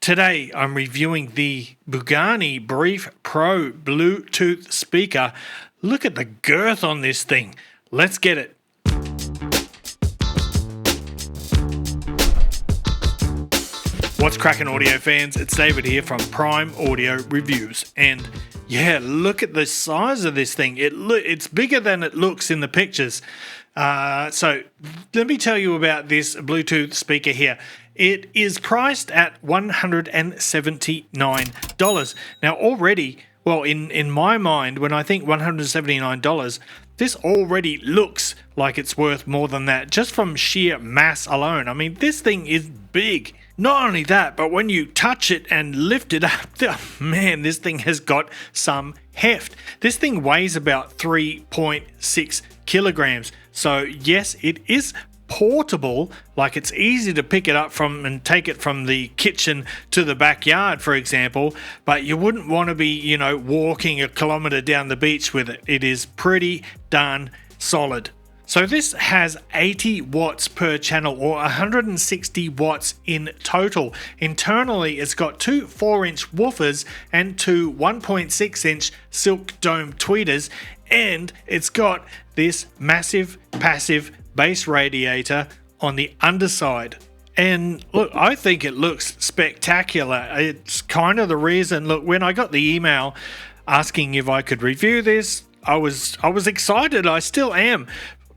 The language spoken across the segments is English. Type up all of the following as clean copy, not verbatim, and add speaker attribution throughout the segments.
Speaker 1: Today I'm reviewing the Bugani Brief Pro Bluetooth speaker. Look at the girth on this thing. Let's get it. What's cracking, audio fans? It's David here from Prime Audio Reviews, and yeah, look at the size of this thing. It's bigger than it looks in the pictures. So let me tell you about this Bluetooth speaker here. It is priced at $179. Now already, well, in my mind, when I think $179, this already looks like it's worth more than that, just from sheer mass alone. I mean, this thing is big. Not only that, but when you touch it and lift it up, man, this thing has got some heft. This thing weighs about 3.6 kilograms. So yes, it is portable, like it's easy to pick it up from and take it from the kitchen to the backyard, for example, but you wouldn't want to be, walking a kilometer down the beach with it. It is pretty darn solid. So this has 80 watts per channel, or 160 watts in total. Internally, it's got two 4-inch woofers and two 1.6-inch silk dome tweeters, and it's got this massive passive bass radiator on the underside. And look, I think it looks spectacular. It's kind of the reason, look, when I got the email asking if I could review this, I was excited. I still am.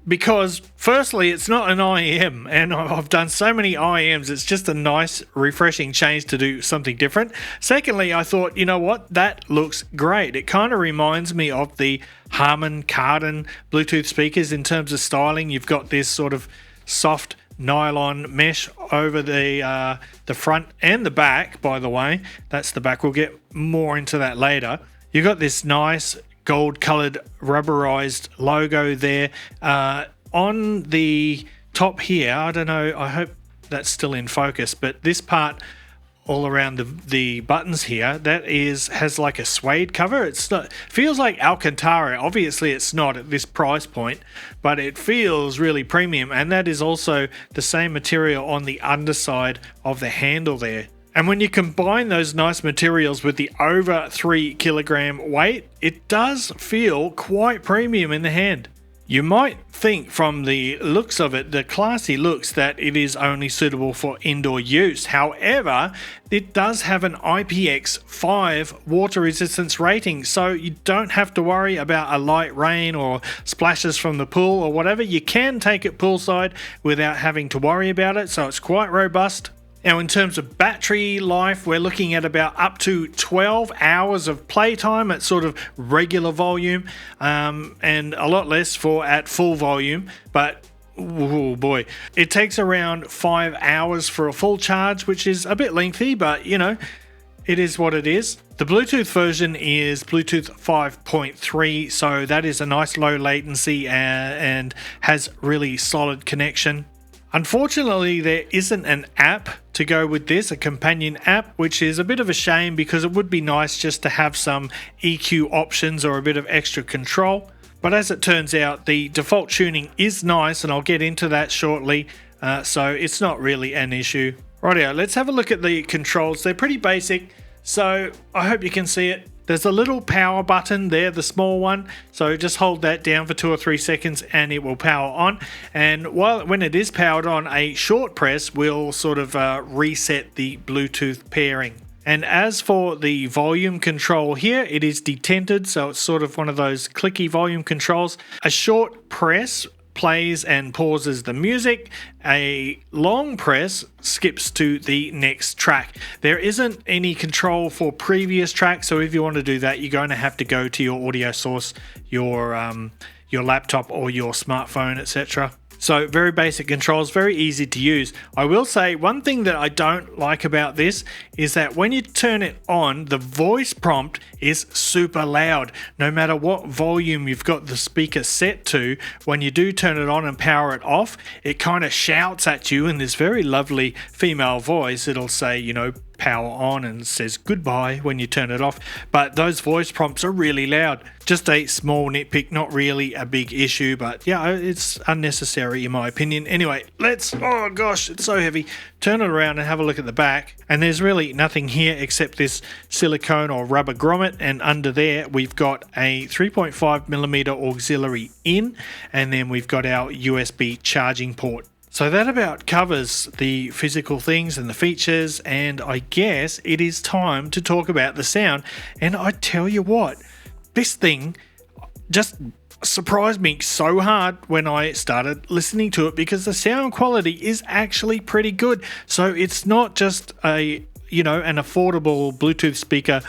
Speaker 1: Because firstly, it's not an IEM, and I've done so many IEMs, it's just a nice, refreshing change to do something different. Secondly, I thought, you know what, that looks great. It kind of reminds me of the Harman Kardon Bluetooth speakers in terms of styling. You've got this sort of soft nylon mesh over the front and the back, by the way. That's the back. We'll get more into that later. You've got this nice gold-colored rubberized logo there. On the top here, I don't know, I hope that's still in focus, but this part all around the buttons here, that has like a suede cover. Feels like Alcantara. Obviously it's not at this price point, but it feels really premium, and that is also the same material on the underside of the handle there. And when you combine those nice materials with the over 3 kilogram weight, it does feel quite premium in the hand. You might think from the looks of it, the classy looks, that it is only suitable for indoor use. However, it does have an IPX5 water resistance rating, so you don't have to worry about a light rain or splashes from the pool or whatever. You can take it poolside without having to worry about it, so it's quite robust. Now, in terms of battery life, we're looking at about up to 12 hours of playtime at sort of regular volume, and a lot less at full volume. But oh boy, it takes around 5 hours for a full charge, which is a bit lengthy, but it is what it is. The Bluetooth version is Bluetooth 5.3, so that is a nice low latency and has really solid connection. Unfortunately, there isn't an app to go with this, a companion app, which is a bit of a shame because it would be nice just to have some EQ options or a bit of extra control. But as it turns out, the default tuning is nice, and I'll get into that shortly, so it's not really an issue. Rightio, let's have a look at the controls. They're pretty basic, so I hope you can see it. There's a little power button there, the small one, so just hold that down for 2 or 3 seconds and it will power on. And when it is powered on, a short press will sort of reset the Bluetooth pairing. And as for the volume control here, it is detented, so it's sort of one of those clicky volume controls. A short press plays and pauses the music. A long press skips to the next track. There isn't any control for previous tracks, so if you want to do that, you're going to have to go to your audio source, your laptop or your smartphone, etc. So very basic controls, very easy to use. I will say one thing that I don't like about this is that when you turn it on, the voice prompt is super loud. No matter what volume you've got the speaker set to, when you do turn it on and power it off, it kind of shouts at you in this very lovely female voice. It'll say, power on, and says goodbye when you turn it off. But those voice prompts are really loud. Just a small nitpick, not really a big issue, but yeah, it's unnecessary in my opinion. Anyway, oh gosh, it's so heavy. Turn it around and have a look at the back. And there's really nothing here except this silicone or rubber grommet. And under there, we've got a 3.5mm auxiliary in, and then we've got our USB charging port. So that about covers the physical things and the features, and I guess it is time to talk about the sound. And I tell you what, this thing just surprised me so hard when I started listening to it, because the sound quality is actually pretty good. So it's not just an affordable Bluetooth speaker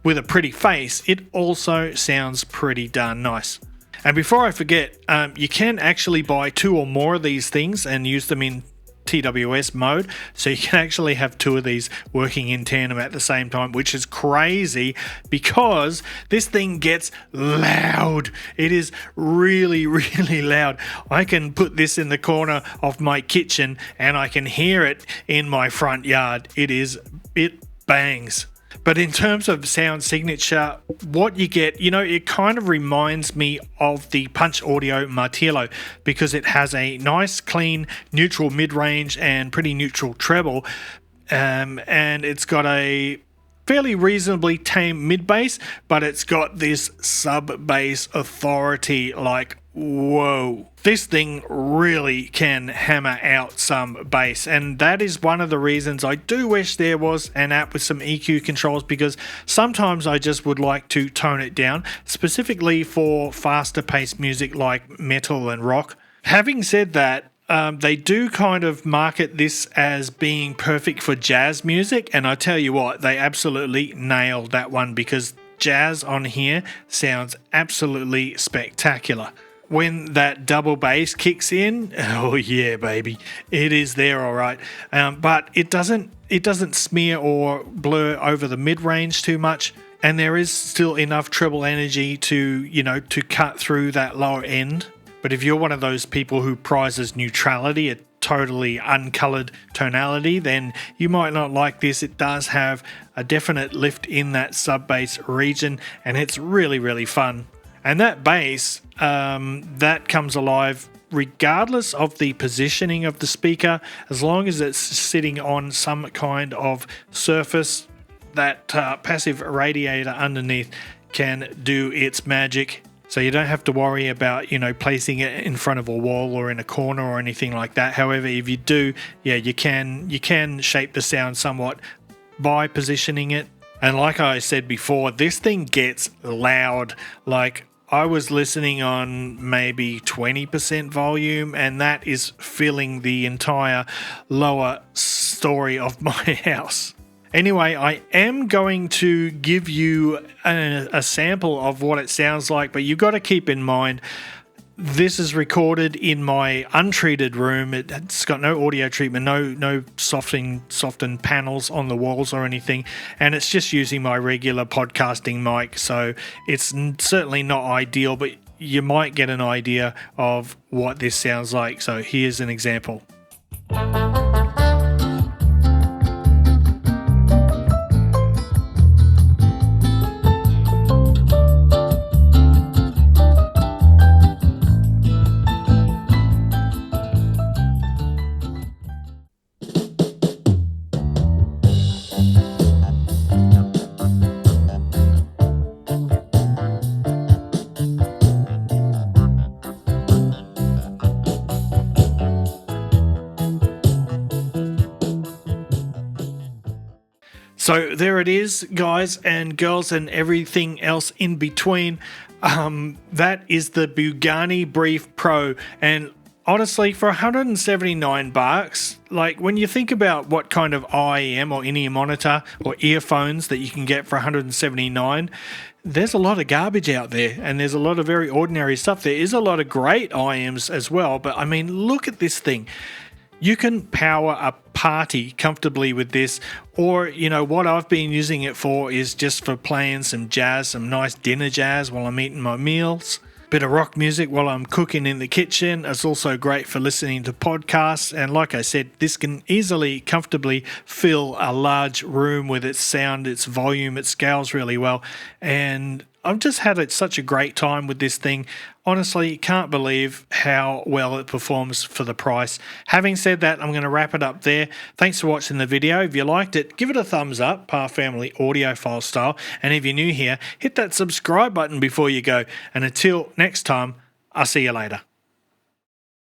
Speaker 1: with a pretty face, it also sounds pretty darn nice. And before I forget, you can actually buy 2 or more of these things and use them in TWS mode, so you can actually have 2 of these working in tandem at the same time, which is crazy because this thing gets loud. It is really, really loud. I can put this in the corner of my kitchen and I can hear it in my front yard. It bangs. But in terms of sound signature, what you get, it kind of reminds me of the Punch Audio Martello, because it has a nice, clean, neutral mid-range and pretty neutral treble. And it's got a fairly reasonably tame mid-bass, but it's got this sub-bass authority, like, whoa. This thing really can hammer out some bass, and that is one of the reasons I do wish there was an app with some EQ controls, because sometimes I just would like to tone it down, specifically for faster paced music like metal and rock. Having said that, they do kind of market this as being perfect for jazz music, and I tell you what, they absolutely nailed that one, because jazz on here sounds absolutely spectacular. When that double bass kicks in, oh yeah, baby, it is there, all right. But it doesn't smear or blur over the mid-range too much, and there is still enough treble energy to cut through that lower end. But if you're one of those people who prizes neutrality, a totally uncolored tonality, then you might not like this. It does have a definite lift in that sub-bass region, and it's really, really fun. And that bass, that comes alive regardless of the positioning of the speaker, as long as it's sitting on some kind of surface. That passive radiator underneath can do its magic. So you don't have to worry about, placing it in front of a wall or in a corner or anything like that. However, if you do, you can shape the sound somewhat by positioning it. And like I said before, this thing gets loud. Like, I was listening on maybe 20% volume, and that is filling the entire lower story of my house. Anyway, I am going to give you a sample of what it sounds like, but you've got to keep in mind, this is recorded in my untreated room. It's got no audio treatment, no softened panels on the walls or anything, and it's just using my regular podcasting mic, so it's certainly not ideal, but you might get an idea of what this sounds like. So here's an example. So there it is, guys and girls and everything else in between. That is the Bugani Brief Pro, and honestly, for $179, like, when you think about what kind of IEM or in-ear monitor or earphones that you can get for $179, there's a lot of garbage out there, and there's a lot of very ordinary stuff. There is a lot of great IEMs as well, but I mean, look at this thing. You can power a party comfortably with this, or, what I've been using it for is just for playing some jazz, some nice dinner jazz while I'm eating my meals. Bit of rock music while I'm cooking in the kitchen. It's also great for listening to podcasts, and like I said, this can easily, comfortably fill a large room with its sound, its volume. It scales really well, and I've just had such a great time with this thing. Honestly, can't believe how well it performs for the price. Having said that, I'm going to wrap it up there. Thanks for watching the video. If you liked it, give it a thumbs up, Par Family Audiophile style. And if you're new here, hit that subscribe button before you go. And until next time, I'll see you later.